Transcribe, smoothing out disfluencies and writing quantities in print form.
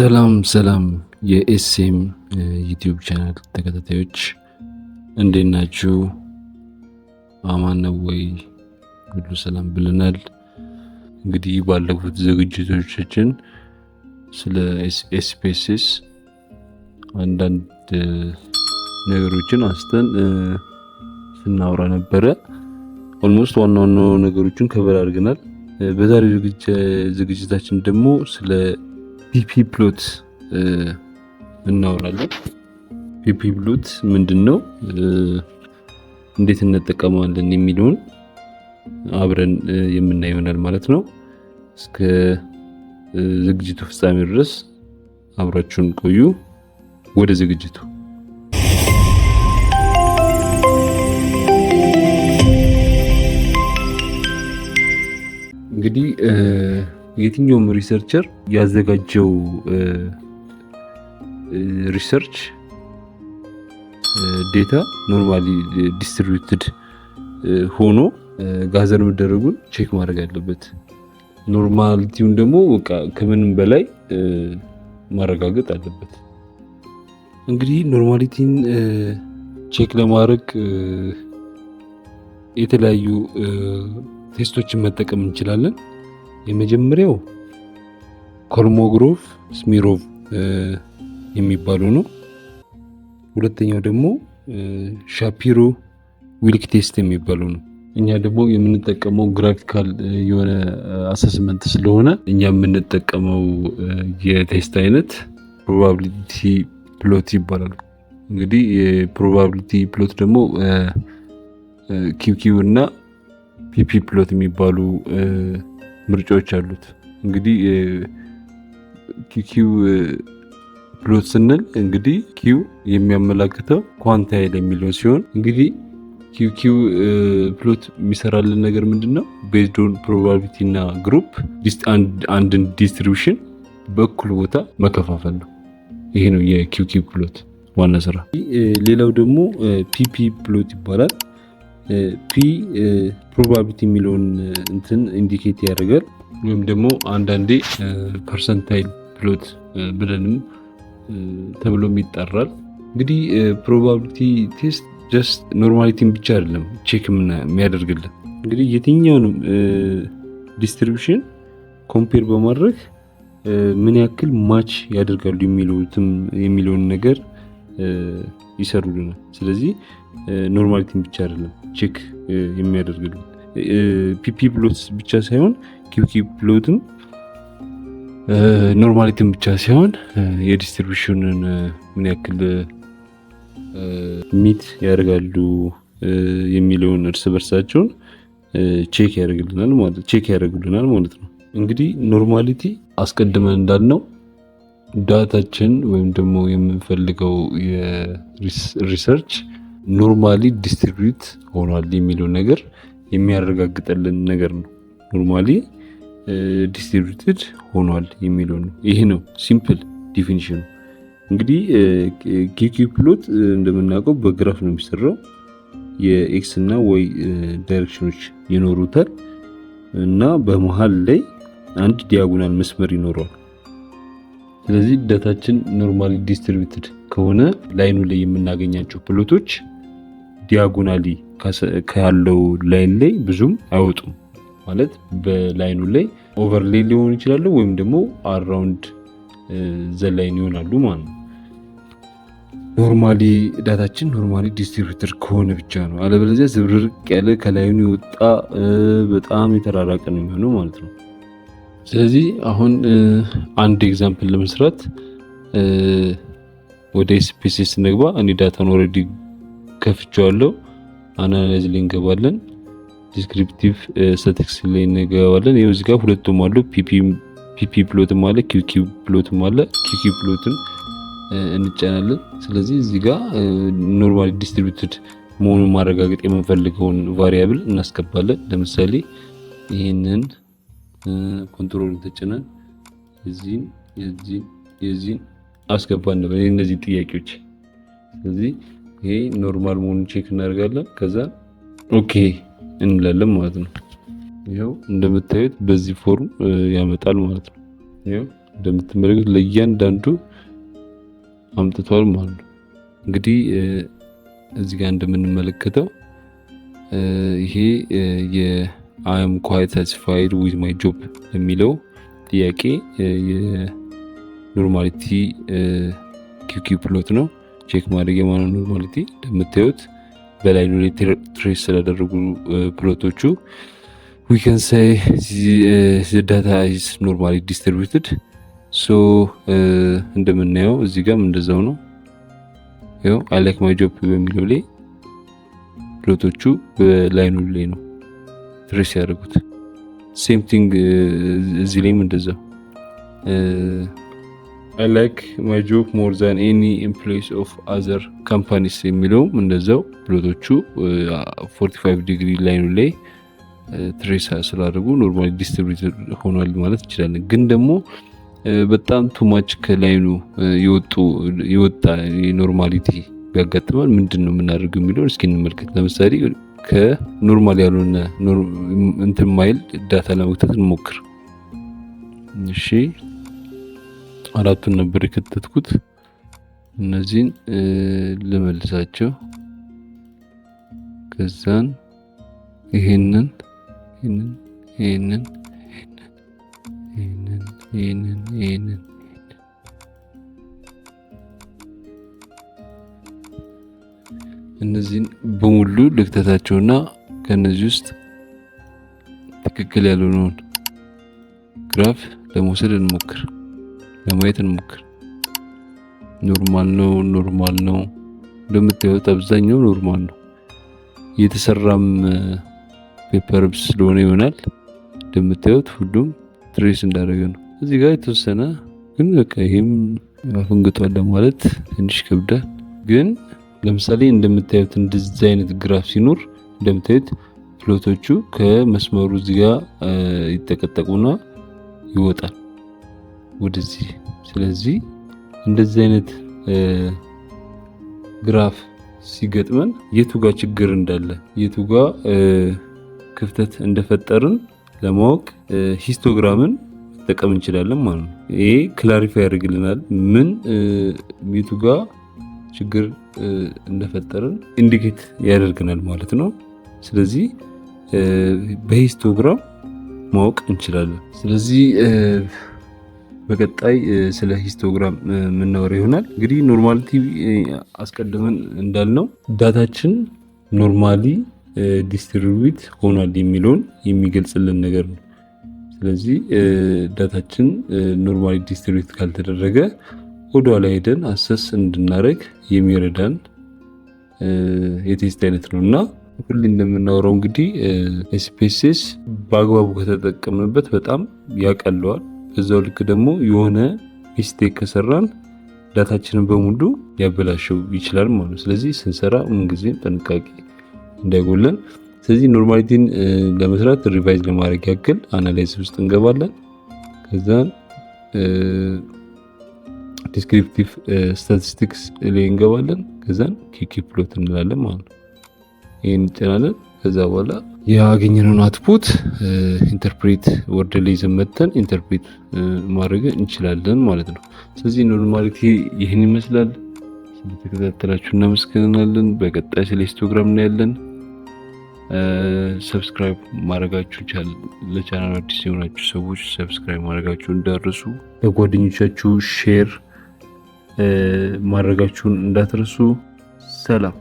ሰላም የኤስኤም ዩቲዩብ ቻናል ተከታታዮች እንዴት ናችሁ? አማን ነው ወይ? ሁሉ ሰላም ብለናል። እንግዲህ ባለፉት ዝግጅቶቻችን ስለ SPSS አንዳንድ ነገሮችን አንስተን ስናወራ ነበረ። ኦልሞስት ዋና ነገሮችን ከበር አድርገናል። በዛሬው ዝግጅታችን ደግሞ ስለ ፒፒ ፕሎት እናወራለን። ፒፒ ፕሎት ምንድነው፣ እንዴት እንጠቀመዋለን የሚለውን አብረን የምናየው ይሆናል ማለት ነው። እስከ ዝግጅቱ ፍጻሜ ድረስ አብራችሁን ቆዩ። ወደ ዝግጅቱ እንግዲህ የትኛውም ሪሰርቸር ያዘጋጀው ሪሰርች ዴታ ኖርማሊ ዲስትሪቢዩትድ ሆኖ ጋዘር መደረጉን ቼክ ማድረግ አለበት። ኖርማሊቲውን ደግሞ ከምንም በላይ ማረጋገጥ አለበት። እንግዲህ ኖርማሊቲን ቼክ ለማድረግ የተለያዩ ቴስቶችን መጠቀም እንችላለን። የመጀመሪያው ኮልሞግሮቭ-ስሚሮቭ የሚባለው ነው። ሁለተኛው ደግሞ ሻፒሮ-ዊልክ ቴስት የሚባለው ነው። እኛ ደግሞ የምንጠቀመው ግራፊካል የሆነ አሰስመንት ስለሆነ እኛ የምንጠቀመው የቴስት አይነት ፕሮባቢሊቲ ፕሎት ይባላል። እንግዲህ የፕሮባቢሊቲ ፕሎት ደግሞ ኪውኪው እና ፒፒ ፕሎት የሚባሉ ምርጫዎች አሉት። እንግዲህ ኪው ፕሎት ስንል እንግዲህ ኪው የሚያመላክተው ኳንታይል የሚለው ሲሆን እንግዲህ ኪው ፕሎት የሚሰራልን ነገር ምንድነው? ቤዝድ ኦን ፕሮባቢሊቲ እና ግሩፕ አንድን ዲስትሪቢዩሽን በእኩል ቦታ መከፋፈል ነው። ይሄ ነው የኪው ፕሎት ዋና ስራ። ሌላው ደግሞ ፒፒ ፕሎት ይባላል። ፒ ፕሮባቢሊቲ የሚለውን እንትን ኢንዲኬት ያደርጋል። ወይም ደግሞ አንዳንዴ ፐርሰንታይል ፕሎት ብለንም ተብሎም ይጠራል። እንግዲህ ፕሮባቢሊቲ ቴስት ጀስት ኖርማሊቲን ብቻ አይደለም ቼክ የሚያደርግልን። እንግዲህ የትኛውንም ዲስትሪቢዩሽን ኮምፔር በማድረግ ምን ያክል ማች ያደርጋሉ የሚለውን ነገር ይሰሩልናል። ስለዚህ ኖርማሊቲን ብቻ አይደለም ቼክ የሚያደርግልን። ፒፒ ፕሎት ብቻ ሳይሆን ኪው ፕሎትም ኖርማሊቲን ብቻ ሳይሆን የዲስትሪቢዩሽንን ምን ያክል ሚት ያደርጋሉ የሚለውን እርስ በርሳቸውን ቼክ ያደርጉልናል ማለት ነው። እንግዲህ ኖርማሊቲ አስቀድመን እንዳልነው ዳታችን ወይም ደግሞ የምንፈልገው የሪሰርች ኖርማሊ ዲስትሪቢዩት ሆኗል የሚለው ነገር የሚያረጋግጥልን ነገር ነው። ኖርማሊ ዲስትሪቢዩትድ ሆኗል የሚለው ነው። ይሄ ነው ሲምፕል ዲፊኒሽኑ። እንግዲህ ኪው ፕሎት እንደምናውቀው በግራፍ ነው የሚሰራው። የኤክስ እና ዋይ ዳይሬክሽኖች ይኖሩታል እና በመሃል ላይ አንድ ዲያጎናል መስመር ይኖረዋል። ስለዚህ ዳታችን ኖርማሊ ዲስትሪቢዩትድ ከሆነ ላይኑ ላይ የምናገኛቸው ፕሎቶች ዲያጎናሊ ካለው ላይን ላይ ብዙም አይወጡም። ማለት በላይኑ ላይ ኦቨርሌይ ሊሆኑ ይችላሉ ወይም ደግሞ አራውንድ ዘ ላይን ይሆናሉ ማለት ነው። ኖርማሊ ዳታችን ኖርማሊ ዲስትሪቢዩትድ ከሆነ ብቻ ነው። አለበለዚያ ዝብርቅ ያለ ከላይኑ የወጣ በጣም የተራራቀ ነው የሚሆነው ማለት ነው። ስለዚህ አሁን አንድ ኤግዛምፕል ለመስራት ወደ SPSS እንግባ። እኔ ዳታን ኦልሬዲ ከፍቼዋለሁ። አናላይዝ ላይ እንገባለን። ዲስክሪፕቲቭ ስታቲስቲክስ ላይ እንገባለን። ይሄው እዚህ ጋር ሁለቱም አሉ። ፒፒ ፕሎትም አለ፣ ኪው ፕሎትም አለ። ኪው ፕሎትን እንጫናለን። ስለዚህ እዚህ ጋር ኖርማሊ ዲስትሪቢዩትድ መሆኑን ማረጋገጥ የምንፈልገውን ቫሪያብል እናስገባለን። ለምሳሌ ይሄንን ኮንትሮል ተጭነን የዚህን አስገባን ነበር እነዚህ ጥያቄዎች። ስለዚህ ይሄ ኖርማል መሆኑን ቼክ እናደርጋለን። ከዛ ኦኬ እንላለን ማለት ነው። ይሄው እንደምታዩት በዚህ ፎርም ያመጣል ማለት ነው። ይሄው እንደምትመለከቱት ለእያንዳንዱ አምጥቷል ማለት ነው። እንግዲህ እዚህ ጋር እንደምንመለከተው ይሄ I am quite satisfied with my job የሚለው ጥያቄ የኖርማሊቲ ኪኪ ፕሎት ነው። ቼክ ማድረግ የማነው ኖርማሊቲ እንደምታዩት በላይ ነው ትሬስ ስላደረጉ ፕሎቶቹ we can say the data is normally distributed. so እንደምናየው እዚህ ጋርም እንደዛው ነው። ያው I like my job በሚለው ላይ ፕሎቶቹ በላይኑ ላይ ነው ትሬስ ያደርጉት። ሴም ቲንግ እዚህ ላይም እንደዛው I like my job more than any employees of other companies የሚለውም እንደዛው ፕሎቶቹ 45 ዲግሪ ላይኑ ላይ ትሬስ ስላደረጉ ኖርማሊ ዲስትሪቢዩትድ ሆኗል ማለት እንችላለን። ግን ደግሞ በጣም ቱማች ከላይኑ የወጣ የኖርማሊቲ ቢያጋጥመን ምንድነው የምናደርገው የሚለውን እስኪ እንመልከት። ለምሳሌ ከኖርማል ያልሆነ እንትን ማይል ዳታ ለመክተት እንሞክር። እሺ አራቱን ነበር የከተትኩት። እነዚህን ልመልሳቸው። ከዛን ይሄንን እነዚህን በሙሉ ልክተታቸውና ከነዚህ ውስጥ ትክክል ያልሆነውን ግራፍ ለመውሰድ እንሞክር፣ ለማየት እንሞክር። ኖርማል ነው እንደምታዩት አብዛኛው ኖርማል ነው። የተሰራም ፔፐር ስለሆነ ይሆናል እንደምታዩት ሁሉም ትሬስ እንዳደረገ ነው። እዚህ ጋር የተወሰነ ግን በቃ ይሄም አፈንግጧል ለማለት ትንሽ ከብዳል። ግን ለምሳሌ እንደምታዩት እንደዚህ አይነት ግራፍ ሲኖር እንደምታዩት ፕሎቶቹ ከመስመሩ እዚህ ጋር ይተቀጠቁና ይወጣል ወደዚህ። ስለዚህ እንደዚህ አይነት ግራፍ ሲገጥመን የቱ ጋር ችግር እንዳለ የቱ ጋር ክፍተት እንደፈጠርን ለማወቅ ሂስቶግራምን መጠቀም እንችላለን ማለት ነው። ይሄ ክላሪፋይ ያደርግልናል ምን የቱ ጋር ችግር እንደፈጠርን ኢንዲኬት ያደርገናል ማለት ነው። ስለዚህ በሂስቶግራም ማወቅ እንችላለን። ስለዚህ በቀጣይ ስለ ሂስቶግራም የምናወራ ይሆናል። እንግዲህ ኖርማሊቲ አስቀድመን እንዳልነው ዳታችን ኖርማሊ ዲስትሪቢዩት ሆኗል የሚለውን የሚገልጽልን ነገር ነው። ስለዚህ ዳታችን ኖርማሊ ዲስትሪቢዩት ካልተደረገ ወደኋላ ሄደን አሰስ እንድናደርግ የሚረዳን የቴስት አይነት ነው እና ሁሌ እንደምናወራው እንግዲህ SPSS በአግባቡ ከተጠቀምንበት በጣም ያቀለዋል። በዛው ልክ ደግሞ የሆነ ሚስቴክ ከሰራን ዳታችንን በሙሉ ሊያበላሸው ይችላል ማለት ነው። ስለዚህ ስንሰራ ምንጊዜም ጥንቃቄ እንዳይጎለን። ስለዚህ ኖርማሊቲን ለመስራት ሪቫይዝ ለማድረግ ያክል አናላይዝ ውስጥ እንገባለን። ከዛን ዲስክሪፕቲቭ ስታቲስቲክስ ላይ እንገባለን። ከዛን ኪኪ ፕሎት እንላለን ማለት ነው። ይሄን እንጨናለን። ከዛ በኋላ ያገኘነውን አውትፑት ኢንተርፕሬት ወርድ ላይ ዘመተን ኢንተርፕሬት ማድረግ እንችላለን ማለት ነው። ስለዚህ ኖርማሊቲ ይህን ይመስላል። ስለተከታተላችሁ እናመሰግናለን። በቀጣይ ስለ ሂስቶግራም እናያለን። ሰብስክራይብ ማድረጋችሁ ለቻናሉ አዲስ የሆናችሁ ሰዎች ሰብስክራይብ ማድረጋችሁ እንዳትረሱ። ለጓደኞቻችሁ ሼር ማድረጋችሁን እንዳትረሱ። ሰላም።